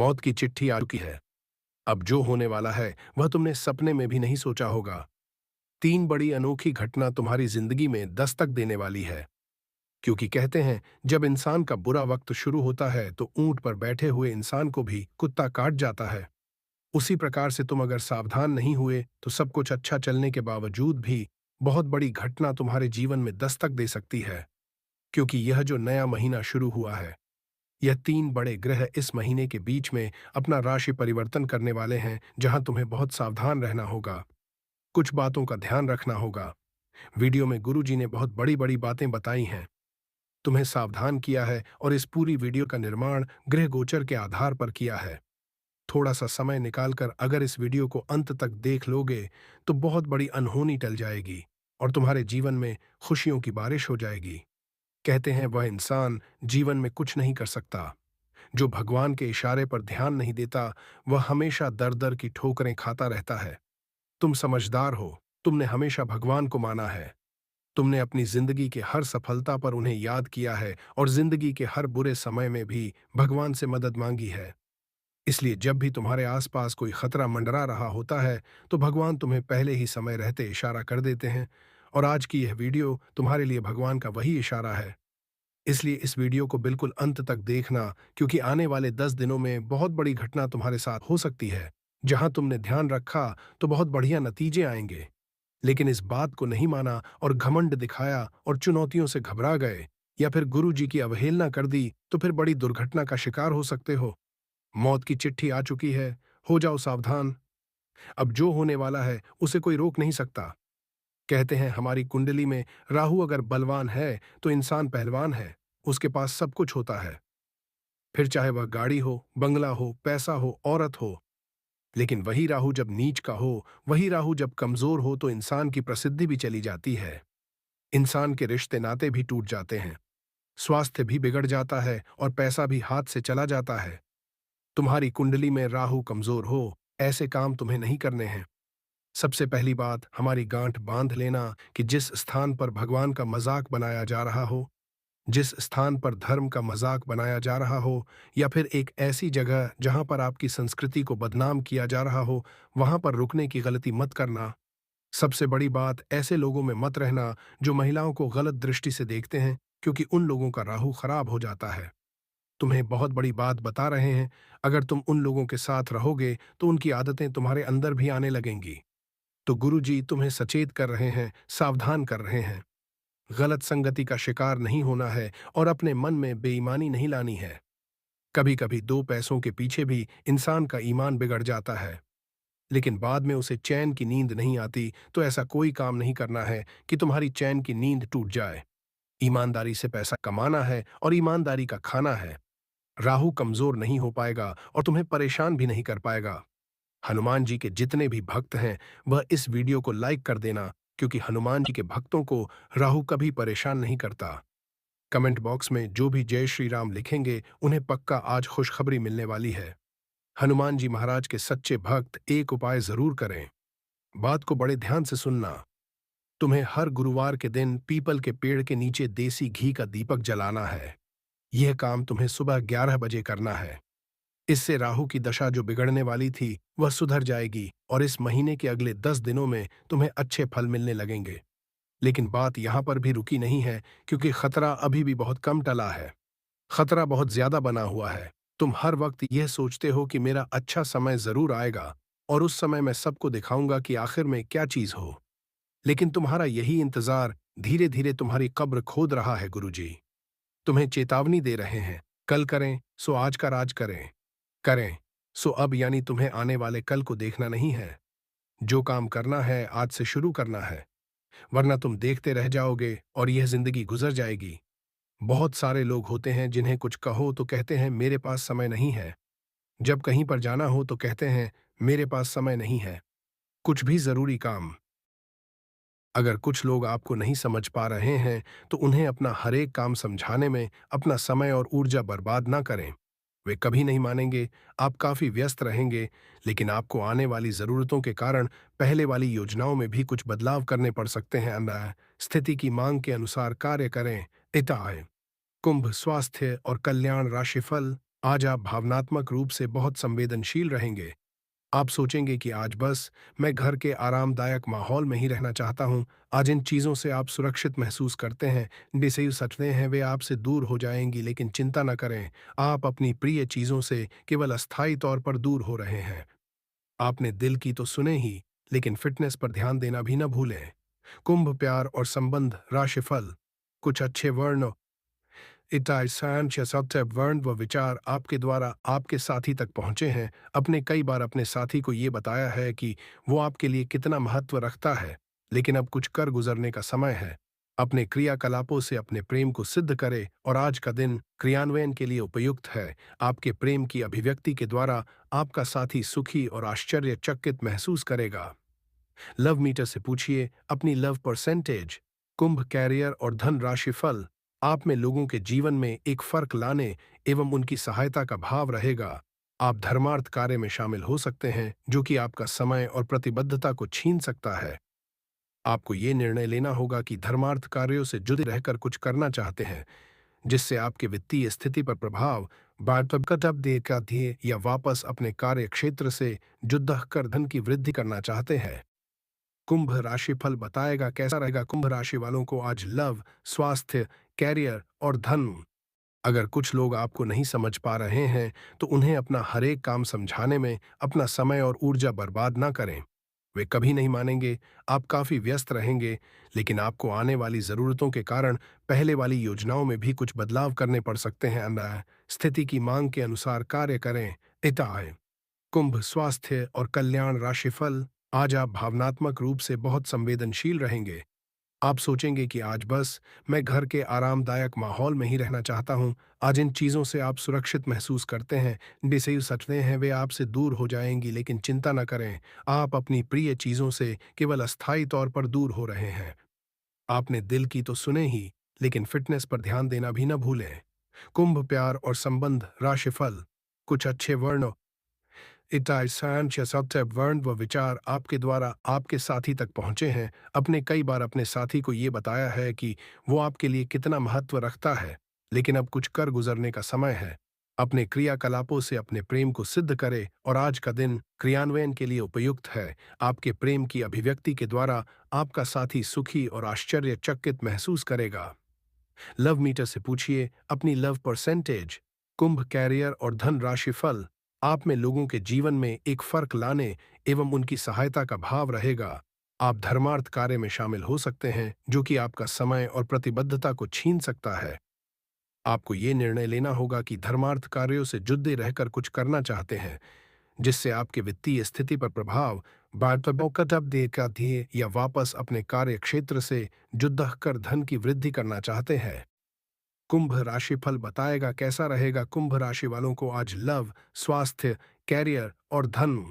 मौत की चिट्ठी आ चुकी है। अब जो होने वाला है वह तुमने सपने में भी नहीं सोचा होगा। 3 बड़ी अनोखी घटना तुम्हारी जिंदगी में दस्तक देने वाली है। क्योंकि कहते हैं जब इंसान का बुरा वक्त शुरू होता है तो ऊंट पर बैठे हुए इंसान को भी कुत्ता काट जाता है। उसी प्रकार से तुम अगर सावधान नहीं हुए तो सब कुछ अच्छा चलने के बावजूद भी बहुत बड़ी घटना तुम्हारे जीवन में दस्तक दे सकती है। क्योंकि यह जो नया महीना शुरू हुआ है, यह 3 बड़े ग्रह इस महीने के बीच में अपना राशि परिवर्तन करने वाले हैं, जहां तुम्हें बहुत सावधान रहना होगा। कुछ बातों का ध्यान रखना होगा। वीडियो में गुरुजी ने बहुत बड़ी बड़ी बातें बताई हैं, तुम्हें सावधान किया है और इस पूरी वीडियो का निर्माण ग्रह गोचर के आधार पर किया है। थोड़ा सा समय निकालकर अगर इस वीडियो को अंत तक देख लोगे तो बहुत बड़ी अनहोनी टल जाएगी और तुम्हारे जीवन में खुशियों की बारिश हो जाएगी। कहते हैं वह इंसान जीवन में कुछ नहीं कर सकता जो भगवान के इशारे पर ध्यान नहीं देता, वह हमेशा दर दर की ठोकरें खाता रहता है। तुम समझदार हो, तुमने हमेशा भगवान को माना है। तुमने अपनी जिंदगी के हर सफलता पर उन्हें याद किया है और जिंदगी के हर बुरे समय में भी भगवान से मदद मांगी है। इसलिए जब भी तुम्हारे आसपास कोई खतरा मंडरा रहा होता है तो भगवान तुम्हें पहले ही समय रहते इशारा कर देते हैं। और आज की यह वीडियो तुम्हारे लिए भगवान का वही इशारा है। इसलिए इस वीडियो को बिल्कुल अंत तक देखना, क्योंकि आने वाले 10 दिनों में बहुत बड़ी घटना तुम्हारे साथ हो सकती है। जहां तुमने ध्यान रखा तो बहुत बढ़िया नतीजे आएंगे, लेकिन इस बात को नहीं माना और घमंड दिखाया और चुनौतियों से घबरा गए या फिर गुरु जी की अवहेलना कर दी तो फिर बड़ी दुर्घटना का शिकार हो सकते हो। मौत की चिट्ठी आ चुकी है, हो जाओ सावधान। अब जो होने वाला है उसे कोई रोक नहीं सकता। कहते हैं हमारी कुंडली में राहु अगर बलवान है तो इंसान पहलवान है, उसके पास सब कुछ होता है। फिर चाहे वह गाड़ी हो, बंगला हो, पैसा हो, औरत हो। लेकिन वही राहु जब नीच का हो, वही राहु जब कमजोर हो तो इंसान की प्रसिद्धि भी चली जाती है। इंसान के रिश्ते नाते भी टूट जाते हैं, स्वास्थ्य भी बिगड़ जाता है और पैसा भी हाथ से चला जाता है। तुम्हारी कुंडली में राहु कमजोर हो, ऐसे काम तुम्हें नहीं करने हैं। सबसे पहली बात, हमारी गांठ बांध लेना कि जिस स्थान पर भगवान का मजाक बनाया जा रहा हो, जिस स्थान पर धर्म का मजाक बनाया जा रहा हो, या फिर एक ऐसी जगह जहां पर आपकी संस्कृति को बदनाम किया जा रहा हो, वहां पर रुकने की गलती मत करना। सबसे बड़ी बात, ऐसे लोगों में मत रहना जो महिलाओं को गलत दृष्टि से देखते हैं, क्योंकि उन लोगों का राहु खराब हो जाता है। तुम्हें बहुत बड़ी बात बता रहे हैं, अगर तुम उन लोगों के साथ रहोगे तो उनकी आदतें तुम्हारे अंदर भी आने लगेंगी। तो गुरुजी तुम्हें सचेत कर रहे हैं, सावधान कर रहे हैं। गलत संगति का शिकार नहीं होना है और अपने मन में बेईमानी नहीं लानी है। कभी कभी 2 पैसों के पीछे भी इंसान का ईमान बिगड़ जाता है, लेकिन बाद में उसे चैन की नींद नहीं आती। तो ऐसा कोई काम नहीं करना है कि तुम्हारी चैन की नींद टूट जाए। ईमानदारी से पैसा कमाना है और ईमानदारी का खाना है। राहु कमजोर नहीं हो पाएगा और तुम्हें परेशान भी नहीं कर पाएगा। हनुमान जी के जितने भी भक्त हैं वह इस वीडियो को लाइक कर देना, क्योंकि हनुमान जी के भक्तों को राहु कभी परेशान नहीं करता। कमेंट बॉक्स में जो भी जय श्री राम लिखेंगे उन्हें पक्का आज खुशखबरी मिलने वाली है। हनुमान जी महाराज के सच्चे भक्त एक उपाय जरूर करें। बात को बड़े ध्यान से सुनना। तुम्हें हर गुरुवार के दिन पीपल के पेड़ के नीचे देसी घी का दीपक जलाना है। यह काम तुम्हें सुबह 11 बजे करना है। इससे राहु की दशा जो बिगड़ने वाली थी वह सुधर जाएगी और इस महीने के अगले 10 दिनों में तुम्हें अच्छे फल मिलने लगेंगे। लेकिन बात यहां पर भी रुकी नहीं है, क्योंकि खतरा अभी भी बहुत कम टला है। खतरा बहुत ज्यादा बना हुआ है। तुम हर वक्त यह सोचते हो कि मेरा अच्छा समय जरूर आएगा और उस समय मैं सबको दिखाऊंगा कि आखिर में क्या चीज हो। लेकिन तुम्हारा यही इंतजार धीरे धीरे तुम्हारी कब्र खोद रहा है। गुरुजी तुम्हें चेतावनी दे रहे हैं, कल करें सो आज का राज करें, करें सो अब, यानी तुम्हें आने वाले कल को देखना नहीं है। जो काम करना है आज से शुरू करना है, वरना तुम देखते रह जाओगे और यह जिंदगी गुजर जाएगी। बहुत सारे लोग होते हैं जिन्हें कुछ कहो तो कहते हैं मेरे पास समय नहीं है। जब कहीं पर जाना हो तो कहते हैं मेरे पास समय नहीं है। कुछ भी जरूरी काम। अगर कुछ लोग आपको नहीं समझ पा रहे हैं तो उन्हें अपना हर एक काम समझाने में अपना समय और ऊर्जा बर्बाद ना करें। वे कभी नहीं मानेंगे। आप काफी व्यस्त रहेंगे, लेकिन आपको आने वाली जरूरतों के कारण पहले वाली योजनाओं में भी कुछ बदलाव करने पड़ सकते हैं। अतः स्थिति की मांग के अनुसार कार्य करें। इताए कुंभ, स्वास्थ्य और कल्याण राशिफल। आज आप भावनात्मक रूप से बहुत संवेदनशील रहेंगे। आप सोचेंगे कि आज बस मैं घर के आरामदायक माहौल में ही रहना चाहता हूँ। आज इन चीज़ों से आप सुरक्षित महसूस करते हैं, जिसे ये सचते हैं वे आपसे दूर हो जाएंगी, लेकिन चिंता न करें, आप अपनी प्रिय चीज़ों से केवल अस्थायी तौर पर दूर हो रहे हैं। आपने दिल की तो सुने ही, लेकिन फिटनेस पर ध्यान देना भी न भूलें। कुंभ प्यार और संबंध राशिफल। कुछ अच्छे वर्ण इटाइसान सत्य वर्ण व विचार आपके द्वारा आपके साथी तक पहुंचे हैं। अपने कई बार अपने साथी को ये बताया है कि वो आपके लिए कितना महत्व रखता है, लेकिन अब कुछ कर गुजरने का समय है। अपने क्रियाकलापों से अपने प्रेम को सिद्ध करें और आज का दिन क्रियान्वयन के लिए उपयुक्त है। आपके प्रेम की अभिव्यक्ति के द्वारा आपका साथी सुखी और आश्चर्यचकित महसूस करेगा। लव मीटर से पूछिए अपनी लव परसेंटेज। कुंभ कैरियर और धन राशि फल। आप में लोगों के जीवन में एक फर्क लाने एवं उनकी सहायता का भाव रहेगा। आप धर्मार्थ कार्य में शामिल हो सकते हैं, जो कि आपका समय और प्रतिबद्धता को छीन सकता है। आपको ये निर्णय लेना होगा कि धर्मार्थ कार्यों से जुड़े रहकर कुछ करना चाहते हैं, जिससे आपके वित्तीय स्थिति पर प्रभाव का ध्येय या वापस अपने कार्य क्षेत्र से जुड़ कर धन की वृद्धि करना चाहते हैं। कुंभ राशिफल बताएगा कैसा रहेगा कुंभ राशि वालों को आज लव, स्वास्थ्य, कैरियर और धन। अगर कुछ लोग आपको नहीं समझ पा रहे हैं, तो उन्हें अपना हर एक काम समझाने में अपना समय और ऊर्जा बर्बाद ना करें। वे कभी नहीं मानेंगे। आप काफी व्यस्त रहेंगे, लेकिन आपको आने वाली जरूरतों के कारण पहले वाली योजनाओं में भी कुछ बदलाव करने पड़ सकते हैं। स्थिति की मांग के अनुसार कार्य करें। इताए कुंभ स्वास्थ्य और कल्याण राशिफल। आज आप भावनात्मक रूप से बहुत संवेदनशील रहेंगे। आप सोचेंगे कि आज बस मैं घर के आरामदायक माहौल में ही रहना चाहता हूँ। आज इन चीज़ों से आप सुरक्षित महसूस करते हैं, जिसे ये सचते हैं वे आपसे दूर हो जाएंगी, लेकिन चिंता न करें, आप अपनी प्रिय चीज़ों से केवल अस्थायी तौर पर दूर हो रहे हैं। आपने दिल की तो सुने ही, लेकिन फिटनेस पर ध्यान देना भी न भूलें। कुंभ प्यार और संबंध राशिफल। कुछ अच्छे वर्ण इटाइसान सत्य वर्ण व विचार आपके द्वारा आपके साथी तक पहुंचे हैं। अपने कई बार अपने साथी को ये बताया है कि वो आपके लिए कितना महत्व रखता है, लेकिन अब कुछ कर गुजरने का समय है। अपने क्रियाकलापों से अपने प्रेम को सिद्ध करें और आज का दिन क्रियान्वयन के लिए उपयुक्त है। आपके प्रेम की अभिव्यक्ति के द्वारा आपका साथी सुखी और आश्चर्यचकित महसूस करेगा। लव मीटर से पूछिए अपनी लव परसेंटेज। कुंभ कैरियर और धन राशि फल। आप में लोगों के जीवन में एक फर्क लाने एवं उनकी सहायता का भाव रहेगा। आप धर्मार्थ कार्य में शामिल हो सकते हैं, जो कि आपका समय और प्रतिबद्धता को छीन सकता है। आपको ये निर्णय लेना होगा कि धर्मार्थ कार्यों से जुड़े रहकर कुछ करना चाहते हैं, जिससे आपके वित्तीय स्थिति पर प्रभाव का ध्येय या वापस अपने कार्य क्षेत्र से जुड़ कर धन की वृद्धि करना चाहते हैं। कुंभ राशिफल बताएगा कैसा रहेगा कुंभ राशि वालों को आज लव, स्वास्थ्य, कैरियर और धन।